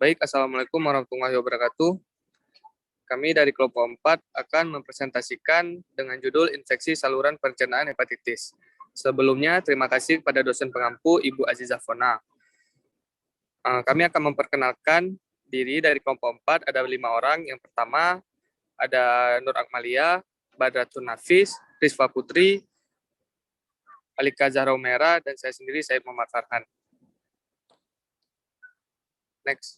Baik, Assalamualaikum warahmatullahi wabarakatuh. Kami dari kelompok 4 akan mempresentasikan dengan judul Infeksi Saluran Pencernaan Hepatitis. Sebelumnya, terima kasih kepada dosen pengampu Ibu Azizah Fona. Kami akan memperkenalkan diri dari kelompok 4, ada 5 orang. Yang pertama, ada Nur Akmalia, Badratun Nafis, Rizfa Putri, Alika Zahra Umera, dan saya sendiri, Said Muhammad Farhan. Next.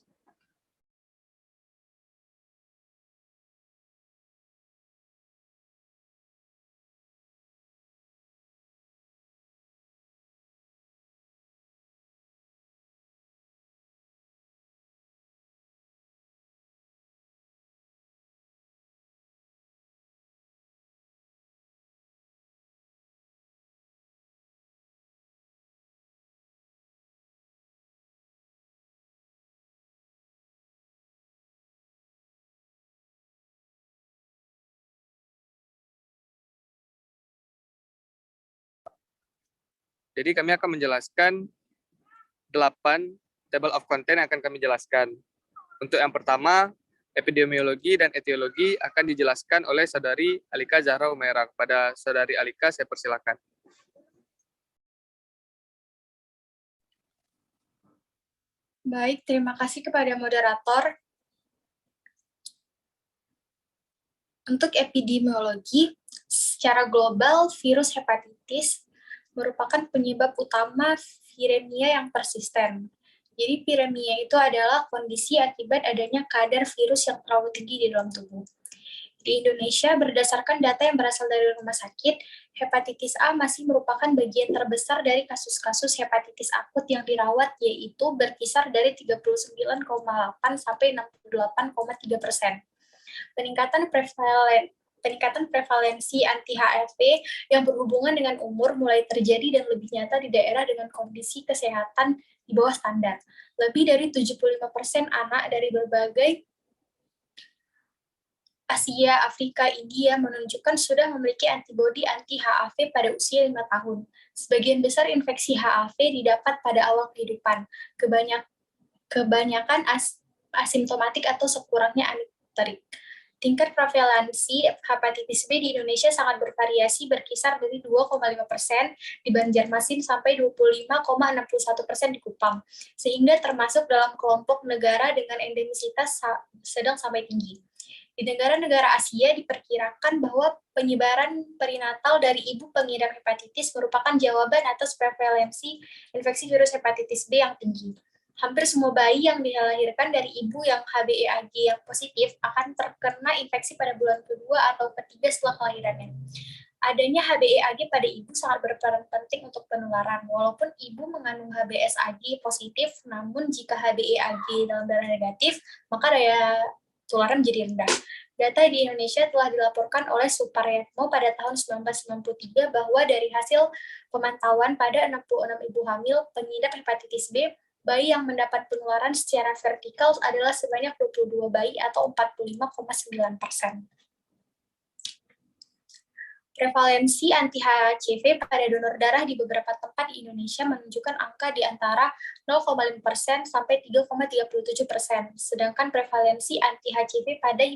Jadi kami akan menjelaskan 8 table of content yang akan kami jelaskan. Untuk yang pertama, epidemiologi dan etiologi akan dijelaskan oleh Saudari Alika Zahra Umera. Kepada Saudari Alika, saya persilakan. Baik, terima kasih kepada moderator. Untuk epidemiologi, secara global virus hepatitis merupakan penyebab utama viremia yang persisten. Jadi viremia itu adalah kondisi akibat adanya kadar virus yang terlalu tinggi di dalam tubuh. Di Indonesia, berdasarkan data yang berasal dari rumah sakit, hepatitis A masih merupakan bagian terbesar dari kasus-kasus hepatitis akut yang dirawat, yaitu berkisar dari 39,8 sampai 68,3%. Peningkatan prevalensi anti-HFV yang berhubungan dengan umur mulai terjadi dan lebih nyata di daerah dengan kondisi kesehatan di bawah standar. Lebih dari 75% anak dari berbagai Asia, Afrika, India menunjukkan sudah memiliki antibodi anti-HAV pada usia 5 tahun. Sebagian besar infeksi HAV didapat pada awal kehidupan. Kebanyakan asimptomatik atau sekurangnya anikterik. Tingkat prevalensi hepatitis B di Indonesia sangat bervariasi, berkisar dari 2,5% di Banjarmasin sampai 25,61% di Kupang, sehingga termasuk dalam kelompok negara dengan endemisitas sedang sampai tinggi. Di negara-negara Asia diperkirakan bahwa penyebaran perinatal dari ibu pengidap hepatitis merupakan jawaban atas prevalensi infeksi virus hepatitis B yang tinggi. Hampir semua bayi yang dilahirkan dari ibu yang HBeAg yang positif akan terkena infeksi pada bulan kedua atau ketiga setelah kelahirannya. Adanya HBeAg pada ibu sangat berperan penting untuk penularan. Walaupun ibu mengandung HBsAg positif, namun jika HBeAg dalam darah negatif, maka daya tularan menjadi rendah. Data di Indonesia telah dilaporkan oleh Suparayatmo pada tahun 1993 bahwa dari hasil pemantauan pada 66 ibu hamil pengidap hepatitis B, bayi yang mendapat penularan secara vertikal adalah sebanyak 22 bayi atau 45,9%. Prevalensi anti-HCV pada donor darah di beberapa tempat di Indonesia menunjukkan angka di antara 0,5% sampai 3,37%, sedangkan prevalensi anti-HCV pada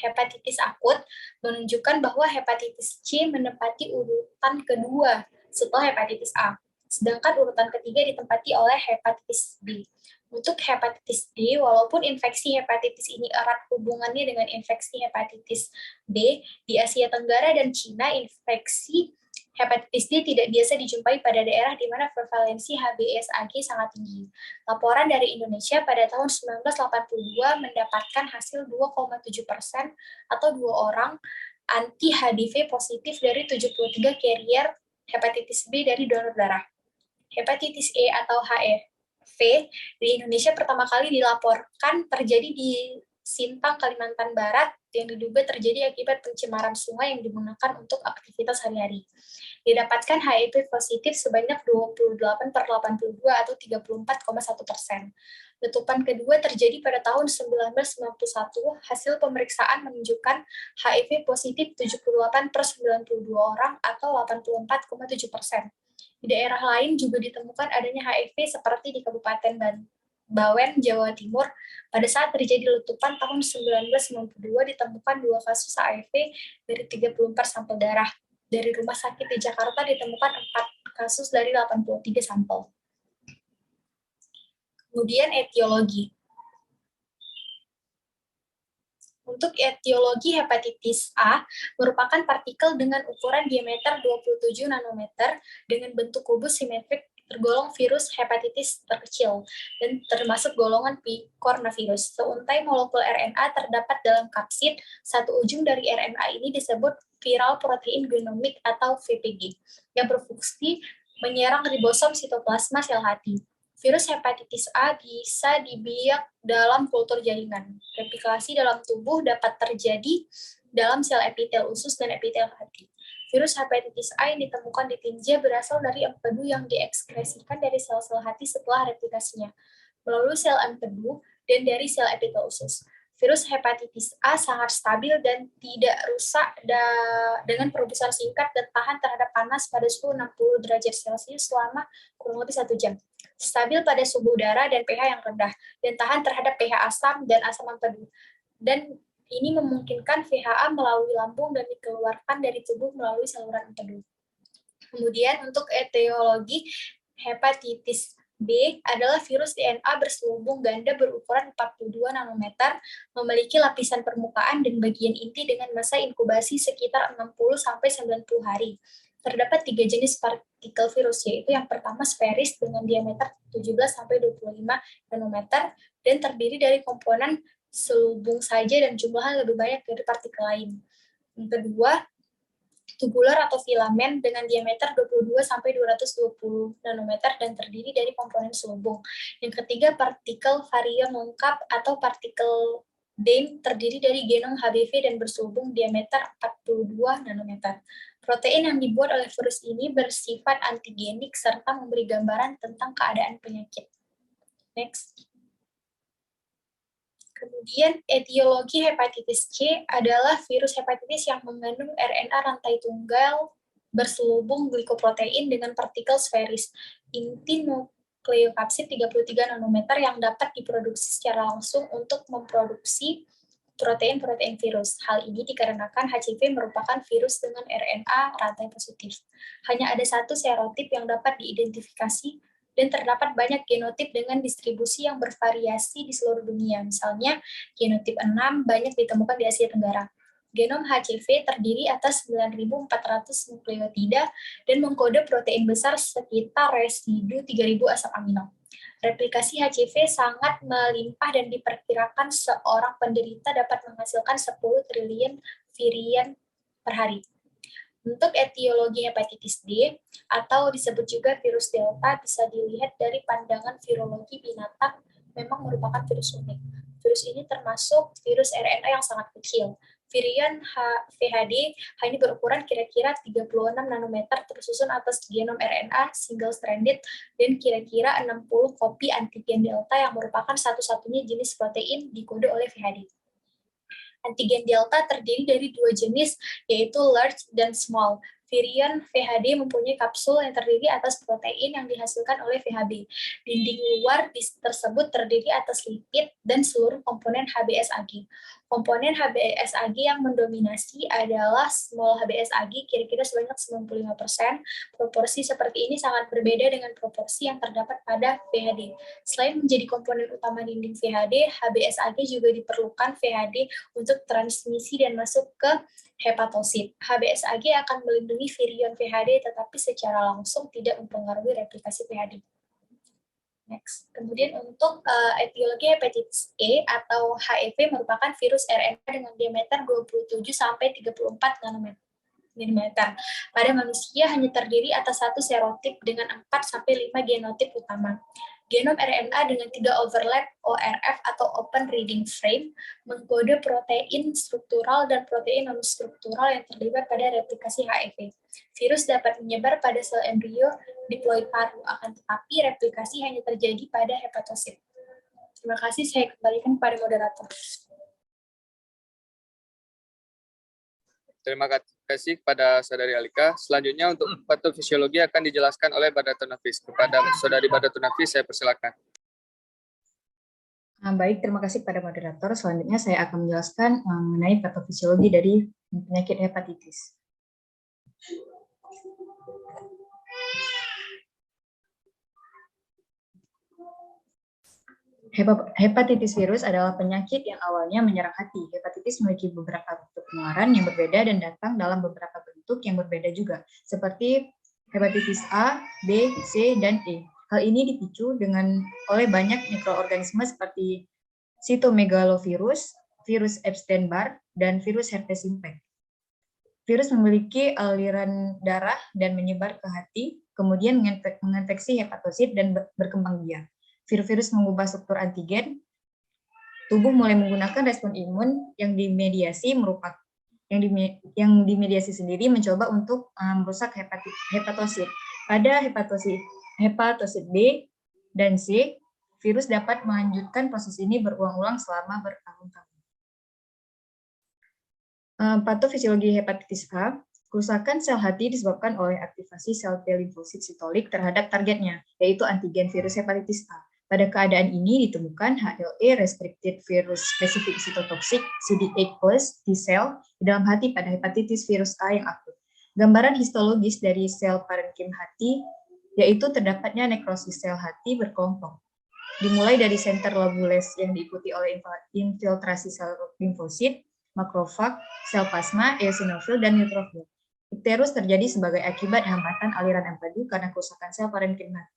hepatitis akut menunjukkan bahwa hepatitis C menempati urutan kedua setelah hepatitis A, sedangkan urutan ketiga ditempati oleh hepatitis B. Untuk hepatitis D, walaupun infeksi hepatitis ini erat hubungannya dengan infeksi hepatitis B, di Asia Tenggara dan Cina, infeksi hepatitis D tidak biasa dijumpai pada daerah di mana prevalensi HBsAg sangat tinggi. Laporan dari Indonesia pada tahun 1982 mendapatkan hasil 2,7% atau 2 orang anti-HDV positif dari 73 carrier hepatitis B dari donor darah. Hepatitis E atau HIV di Indonesia pertama kali dilaporkan terjadi di Sintang, Kalimantan Barat, yang diduga terjadi akibat pencemaran sungai yang digunakan untuk aktivitas sehari-hari. Didapatkan HIV positif sebanyak 28/82 atau 34,1%. Letupan kedua terjadi pada tahun 1991, hasil pemeriksaan menunjukkan HIV positif 78/92 orang atau 84,7%. Di daerah lain juga ditemukan adanya HIV seperti di Kabupaten Bawen, Jawa Timur, pada saat terjadi letupan tahun 1992 ditemukan 2 kasus HIV dari 34 sampel darah. Dari rumah sakit di Jakarta ditemukan 4 kasus dari 83 sampel. Kemudian etiologi. Untuk etiologi hepatitis A merupakan partikel dengan ukuran diameter 27 nanometer dengan bentuk kubus simetrik tergolong virus hepatitis terkecil dan termasuk golongan picornavirus. Seuntai molekul RNA terdapat dalam kapsid, satu ujung dari RNA ini disebut viral protein genomik atau VPG yang berfungsi menyerang ribosom sitoplasma sel hati. Virus hepatitis A bisa dibiak dalam kultur jaringan. Replikasi dalam tubuh dapat terjadi dalam sel epitel usus dan epitel hati. Virus hepatitis A yang ditemukan di tinja berasal dari empedu yang diekskresikan dari sel-sel hati setelah replikasinya, melalui sel empedu dan dari sel epitel usus. Virus hepatitis A sangat stabil dan tidak rusak dengan perebusan singkat dan tahan terhadap panas pada suhu 60 derajat Celcius selama kurang lebih 1 jam. Stabil pada suhu udara dan pH yang rendah, dan tahan terhadap pH asam dan asam empedu. Dan ini memungkinkan VHA melalui lambung dan dikeluarkan dari tubuh melalui saluran empedu. Kemudian untuk etiologi hepatitis B adalah virus DNA berselubung ganda berukuran 42 nanometer, memiliki lapisan permukaan dan bagian inti dengan masa inkubasi sekitar 60-90 hari. Terdapat 3 jenis partikel virus, yaitu yang pertama sferis dengan diameter 17-25 nanometer dan terdiri dari komponen selubung saja dan jumlahnya lebih banyak dari partikel lain. Yang kedua, tubular atau filamen dengan diameter 22-220 nanometer dan terdiri dari komponen selubung. Yang ketiga, partikel virion lengkap atau partikel DIM terdiri dari genom HBV dan berselubung diameter 42 nanometer. Protein yang dibuat oleh virus ini bersifat antigenik serta memberi gambaran tentang keadaan penyakit. Next. Kemudian, etiologi hepatitis C adalah virus hepatitis yang mengandung RNA rantai tunggal berselubung glikoprotein dengan partikel sferis, inti nukleokapsid 33 nanometer yang dapat diproduksi secara langsung untuk memproduksi protein-protein virus. Hal ini dikarenakan HCV merupakan virus dengan RNA rantai positif. Hanya ada satu serotip yang dapat diidentifikasi dan terdapat banyak genotip dengan distribusi yang bervariasi di seluruh dunia. Misalnya, genotip 6 banyak ditemukan di Asia Tenggara. Genom HCV terdiri atas 9.400 nukleotida dan mengkode protein besar sekitar residu 3.000 asam amino. Replikasi HCV sangat melimpah dan diperkirakan seorang penderita dapat menghasilkan 10 triliun virian per hari. Untuk etiologi hepatitis D, atau disebut juga virus Delta, bisa dilihat dari pandangan virologi binatang memang merupakan virus unik. Virus ini termasuk virus RNA yang sangat kecil. Virion VHD hanya berukuran kira-kira 36 nanometer tersusun atas genom RNA single-stranded dan kira-kira 60 kopi antigen delta yang merupakan satu-satunya jenis protein dikode oleh VHD. Antigen delta terdiri dari 2 jenis, yaitu large dan small. Virion VHD mempunyai kapsul yang terdiri atas protein yang dihasilkan oleh VHB. Dinding luar tersebut terdiri atas lipid dan seluruh komponen HBsAg. Komponen HBsAg yang mendominasi adalah small HBsAg, kira-kira sebanyak 95%. Proporsi seperti ini sangat berbeda dengan proporsi yang terdapat pada VHD. Selain menjadi komponen utama dinding VHD, HBsAg juga diperlukan VHD untuk transmisi dan masuk ke hepatosit. HBsAg akan melindungi virion VHD tetapi secara langsung tidak mempengaruhi replikasi VHD. Next. Kemudian untuk etiologi hepatitis E atau HIV merupakan virus RNA dengan diameter 27 sampai 34 nanometer. Pada manusia hanya terdiri atas satu serotip dengan 4 sampai 5 genotip utama. Genom RNA dengan 3 overlap ORF atau open reading frame mengkode protein struktural dan protein non-struktural yang terlibat pada replikasi HIV. Virus dapat menyebar pada sel embrio diploid paru, akan tetapi replikasi hanya terjadi pada hepatosit. Terima kasih, saya kembalikan kepada moderator. Terima kasih kepada Saudari Alika. Selanjutnya untuk patofisiologi akan dijelaskan oleh Badatunafis. Kepada Saudari Badatunafis, saya persilakan. Baik, terima kasih pada moderator. Selanjutnya saya akan menjelaskan mengenai patofisiologi dari penyakit hepatitis. Hepatitis virus adalah penyakit yang awalnya menyerang hati. Hepatitis memiliki beberapa bentuk penularan yang berbeda dan datang dalam beberapa bentuk yang berbeda juga, seperti hepatitis A, B, C, dan E. Hal ini dipicu oleh banyak mikroorganisme seperti cytomegalovirus, virus Epstein-Barr, dan virus herpes simplex. Virus memiliki aliran darah dan menyebar ke hati, kemudian menginfeksi hepatosit dan berkembang biak. Virus-virus mengubah struktur antigen, tubuh mulai menggunakan respon imun yang dimediasi sendiri mencoba untuk merusak hepatosit. Pada hepatosit B dan C, virus dapat melanjutkan proses ini berulang-ulang selama bertahun-tahun. Patofisiologi hepatitis A, kerusakan sel hati disebabkan oleh aktivasi sel T limfosit sitolik terhadap targetnya, yaitu antigen virus hepatitis A. Pada keadaan ini ditemukan HLA restricted virus specific cytotoxic CD8+ T cell di dalam hati pada hepatitis virus A yang akut. Gambaran histologis dari sel parenkim hati yaitu terdapatnya nekrosis sel hati berkelompok. Dimulai dari center lobules yang diikuti oleh infiltrasi sel limfosit, makrofag, sel plasma, eosinofil, dan neutrofil. Icterus terjadi sebagai akibat hambatan aliran empedu karena kerusakan sel parenkim hati.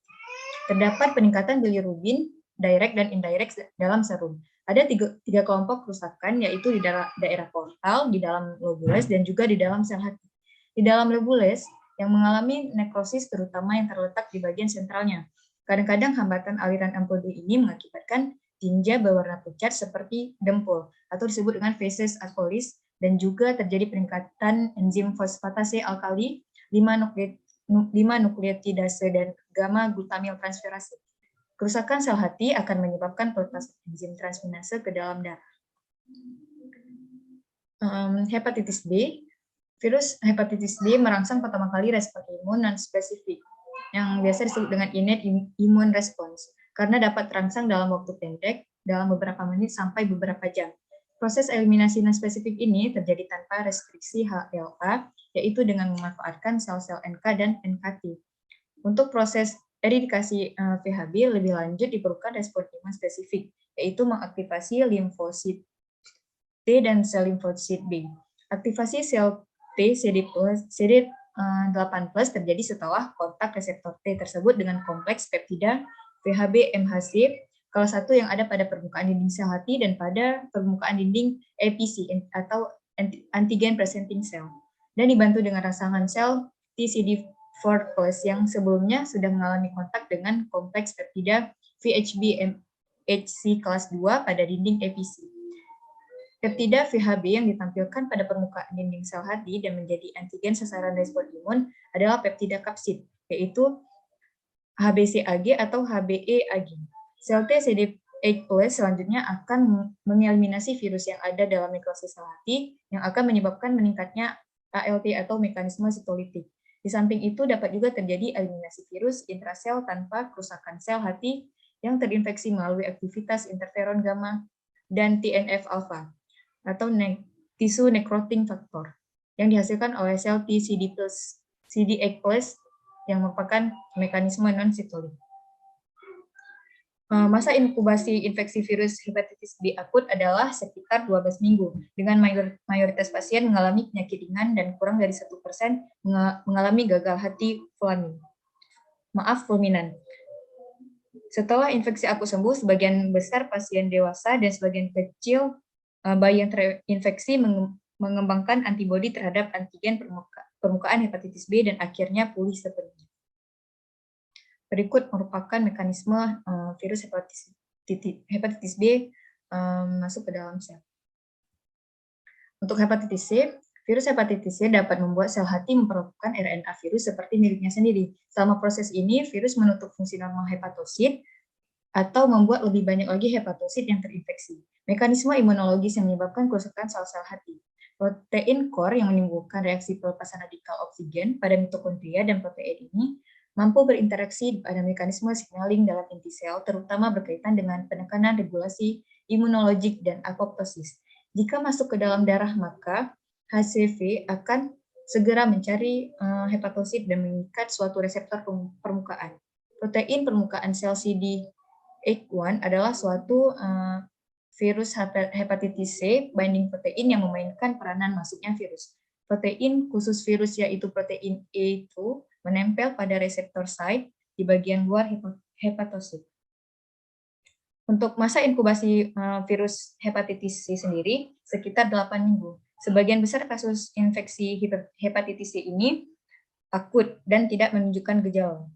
Terdapat peningkatan bilirubin, direct dan indirect dalam serum. Ada tiga kelompok kerusakan, yaitu di daerah portal, di dalam lobules, dan juga di dalam sel hati. Di dalam lobules, yang mengalami nekrosis terutama yang terletak di bagian sentralnya. Kadang-kadang hambatan aliran empedu ini mengakibatkan tinja berwarna pucat seperti dempul, atau disebut dengan facies alkalis, dan juga terjadi peningkatan enzim fosfatase alkali, 5-nukleotidase dan gamma-glutamil transferase. Kerusakan sel hati akan menyebabkan pelepassan enzim transminase ke dalam darah. Hepatitis B, virus hepatitis B merangsang pertama kali respon imun non-spesifik, yang biasa disebut dengan innate immune response, karena dapat terangsang dalam waktu pendek, dalam beberapa menit sampai beberapa jam. Proses eliminasi non-spesifik ini terjadi tanpa restriksi HLA, yaitu dengan memanfaatkan sel-sel NK dan NKT. Untuk proses eradikasi VHB lebih lanjut diperlukan respon imun spesifik, yaitu mengaktifasi limfosit T dan sel limfosit B. Aktivasi sel T CD8+ terjadi setelah kontak reseptor T tersebut dengan kompleks peptida VHB MHC kelas 1 yang ada pada permukaan dinding sel hati dan pada permukaan dinding APC atau antigen presenting cell, dan dibantu dengan rangsangan sel TCD4+ yang sebelumnya sudah mengalami kontak dengan kompleks peptida VHB MHC kelas 2 pada dinding APC. Peptida VHB yang ditampilkan pada permukaan dinding sel hati dan menjadi antigen sasaran respon imun adalah peptida kapsid, yaitu HBcAg atau HBeAg. Sel T CD8+ selanjutnya akan mengeliminasi virus yang ada dalam nekrosis sel hati yang akan menyebabkan meningkatnya ALT atau mekanisme sitolitik. Di samping itu dapat juga terjadi eliminasi virus intrasel tanpa kerusakan sel hati yang terinfeksi melalui aktivitas interferon gamma dan TNF-alpha atau tissue necrotic factor yang dihasilkan oleh sel T CD8+ yang merupakan mekanisme non-sitolik. Masa inkubasi infeksi virus hepatitis B akut adalah sekitar 12 minggu, dengan mayoritas pasien mengalami penyakit ringan dan kurang dari 1% mengalami gagal hati fulminan. Setelah infeksi akut sembuh, sebagian besar pasien dewasa dan sebagian kecil bayi yang terinfeksi mengembangkan antibodi terhadap antigen permukaan hepatitis B dan akhirnya pulih sepenuhnya. Berikut merupakan mekanisme virus hepatitis B masuk ke dalam sel. Untuk hepatitis C, virus hepatitis C dapat membuat sel hati memperlakukan RNA virus seperti miliknya sendiri. Selama proses ini, virus menutup fungsi normal hepatosit atau membuat lebih banyak lagi hepatosit yang terinfeksi. Mekanisme imunologis yang menyebabkan kerusakan sel-sel hati. Protein core yang menimbulkan reaksi pelepasan radikal oksigen pada mitokondria dan protein ini mampu berinteraksi pada mekanisme signaling dalam inti sel, terutama berkaitan dengan penekanan regulasi imunologik dan apoptosis. Jika masuk ke dalam darah, maka HCV akan segera mencari hepatosit dan mengikat suatu reseptor permukaan. Protein permukaan sel CD8 adalah suatu virus hepatitis C binding protein yang memainkan peranan masuknya virus. Protein khusus virus yaitu protein E2 menempel pada reseptor site di bagian luar hepatosit. Untuk masa inkubasi virus hepatitis C sendiri sekitar 8 minggu. Sebagian besar kasus infeksi hepatitis C ini akut dan tidak menunjukkan gejala.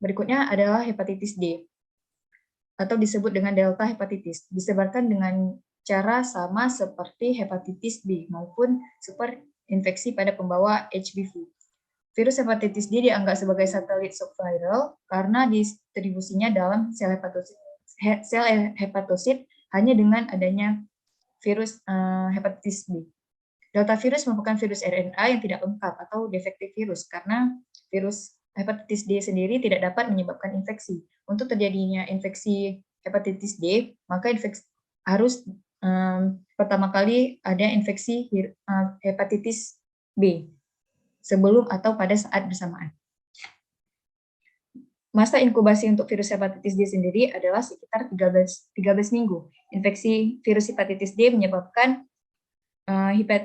Berikutnya adalah hepatitis D, atau disebut dengan delta hepatitis, disebarkan dengan cara sama seperti hepatitis B maupun superinfeksi pada pembawa HBV. Virus hepatitis D dianggap sebagai satelit subviral karena distribusinya dalam sel hepatosit hanya dengan adanya virus hepatitis B. Delta virus merupakan virus RNA yang tidak lengkap atau defektif virus karena virus hepatitis D sendiri tidak dapat menyebabkan infeksi. Untuk terjadinya infeksi hepatitis D, maka infeksi harus pertama kali ada infeksi hepatitis B sebelum atau pada saat bersamaan. Masa inkubasi untuk virus hepatitis D sendiri adalah sekitar 13 minggu. Infeksi virus hepatitis D menyebabkan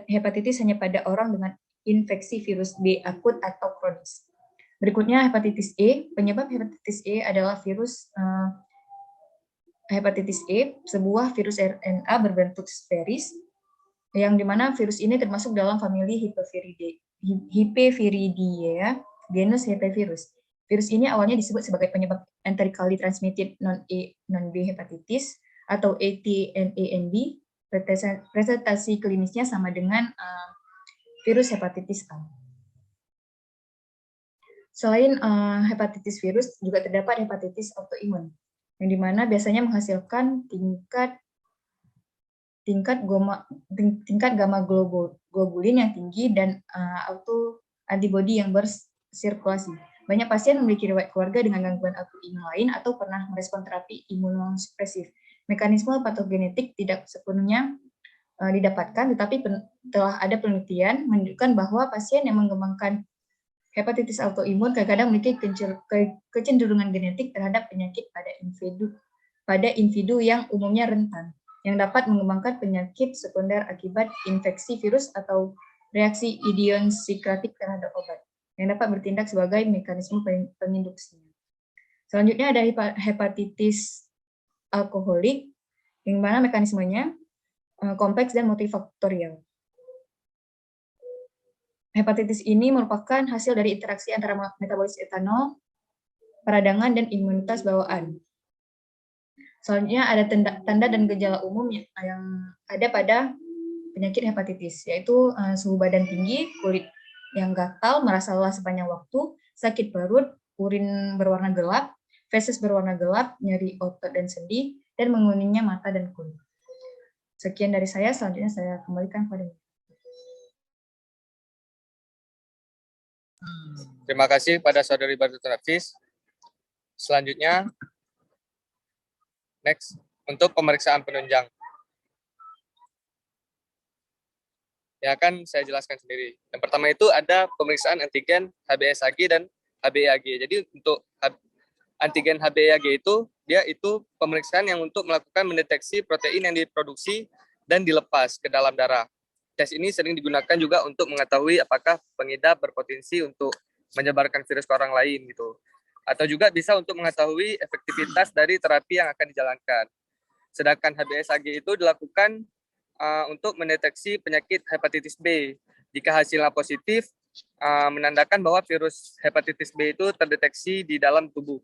hepatitis hanya pada orang dengan infeksi virus B akut atau kronis. Berikutnya hepatitis E. Penyebab hepatitis E adalah virus hepatitis E, sebuah virus RNA berbentuk sferis, yang dimana virus ini termasuk dalam famili Hypeviridae, genus Hypevirus. Virus ini awalnya disebut sebagai penyebab enterically transmitted non-A non-B hepatitis atau ATNANB. Presentasi klinisnya sama dengan virus hepatitis A. Selain hepatitis virus, juga terdapat hepatitis autoimun, yang dimana biasanya menghasilkan tingkat gamma globulin yang tinggi dan antibodi yang bersirkulasi. Banyak pasien memiliki riwayat keluarga dengan gangguan autoimun lain atau pernah merespon terapi imunosupresif. Mekanisme patogenetik tidak sepenuhnya didapatkan, tetapi telah ada penelitian menunjukkan bahwa pasien yang mengembangkan hepatitis autoimun kadang-kadang memiliki kecenderungan genetik terhadap penyakit pada individu yang umumnya rentan, yang dapat mengembangkan penyakit sekunder akibat infeksi virus atau reaksi idiosinkratik terhadap obat, yang dapat bertindak sebagai mekanisme penginduksinya. Selanjutnya ada hepatitis alkoholik, yang mana mekanismenya kompleks dan multifaktorial. Hepatitis ini merupakan hasil dari interaksi antara metabolis etanol, peradangan, dan imunitas bawaan. Selanjutnya ada tanda dan gejala umum yang ada pada penyakit hepatitis, yaitu suhu badan tinggi, kulit yang gatal, merasa lelah sepanjang waktu, sakit perut, urin berwarna gelap, feses berwarna gelap, nyeri otot dan sendi, dan menguningnya mata dan kulit. Sekian dari saya, selanjutnya saya kembalikan kepada Terima kasih pada Saudari Dr. Hafiz. Selanjutnya, next, untuk pemeriksaan penunjang. Ya kan saya jelaskan sendiri. Yang pertama itu ada pemeriksaan antigen HBsAg dan HBeAg. Jadi untuk antigen HBeAg itu, dia itu pemeriksaan yang untuk melakukan mendeteksi protein yang diproduksi dan dilepas ke dalam darah. Tes ini sering digunakan juga untuk mengetahui apakah pengidap berpotensi untuk menyebarkan virus ke orang lain gitu. Atau juga bisa untuk mengetahui efektivitas dari terapi yang akan dijalankan. Sedangkan HBsAg itu dilakukan untuk mendeteksi penyakit hepatitis B. Jika hasilnya positif, menandakan bahwa virus hepatitis B itu terdeteksi di dalam tubuh.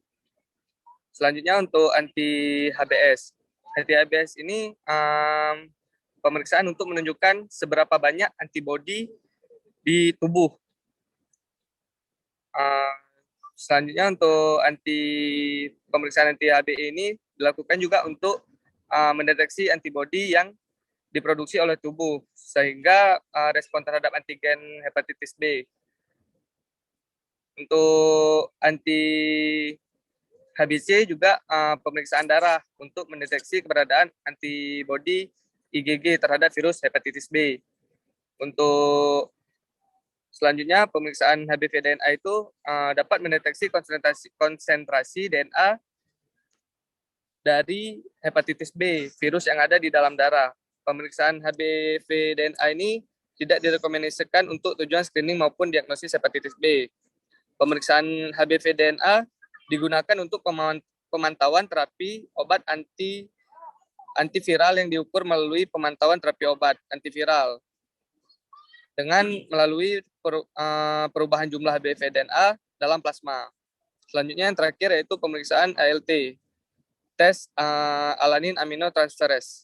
Selanjutnya untuk anti-HBs. Anti-HBs ini pemeriksaan untuk menunjukkan seberapa banyak antibodi di tubuh. Selanjutnya untuk pemeriksaan anti-HB ini dilakukan juga untuk mendeteksi antibodi yang diproduksi oleh tubuh sehingga respon terhadap antigen hepatitis B. Untuk anti HBC juga pemeriksaan darah untuk mendeteksi keberadaan antibodi IgG terhadap virus hepatitis B. Untuk selanjutnya, pemeriksaan HBV-DNA itu dapat mendeteksi konsentrasi DNA dari hepatitis B, virus yang ada di dalam darah. Pemeriksaan HBV-DNA ini tidak direkomendasikan untuk tujuan screening maupun diagnosis hepatitis B. Pemeriksaan HBV-DNA digunakan untuk pemantauan terapi obat antiviral yang diukur melalui pemantauan terapi obat antiviral dengan melalui perubahan jumlah HBV-DNA dalam plasma. Selanjutnya yang terakhir yaitu pemeriksaan ALT, tes alanin aminotransferase.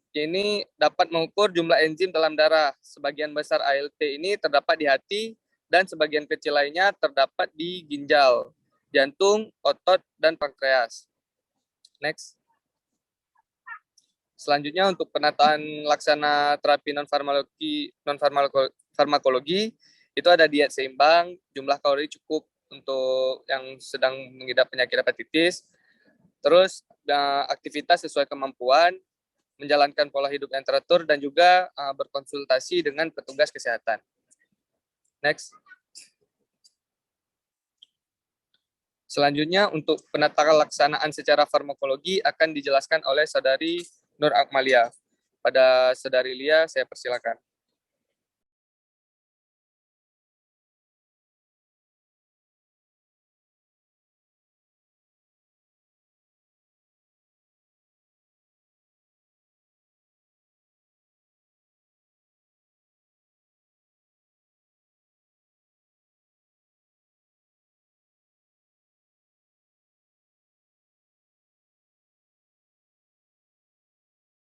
Ini dapat mengukur jumlah enzim dalam darah. Sebagian besar ALT ini terdapat di hati dan sebagian kecil lainnya terdapat di ginjal, jantung, otot, dan pankreas. Next. Selanjutnya untuk penataan laksana terapi non-farmakologi itu ada diet seimbang, jumlah kalori cukup untuk yang sedang mengidap penyakit hepatitis, terus aktivitas sesuai kemampuan, menjalankan pola hidup yang teratur, dan juga berkonsultasi dengan petugas kesehatan. Next. Selanjutnya untuk penata laksanaan secara farmakologi akan dijelaskan oleh Saudari Nur Akmalia. Pada Saudari Lia, saya persilakan.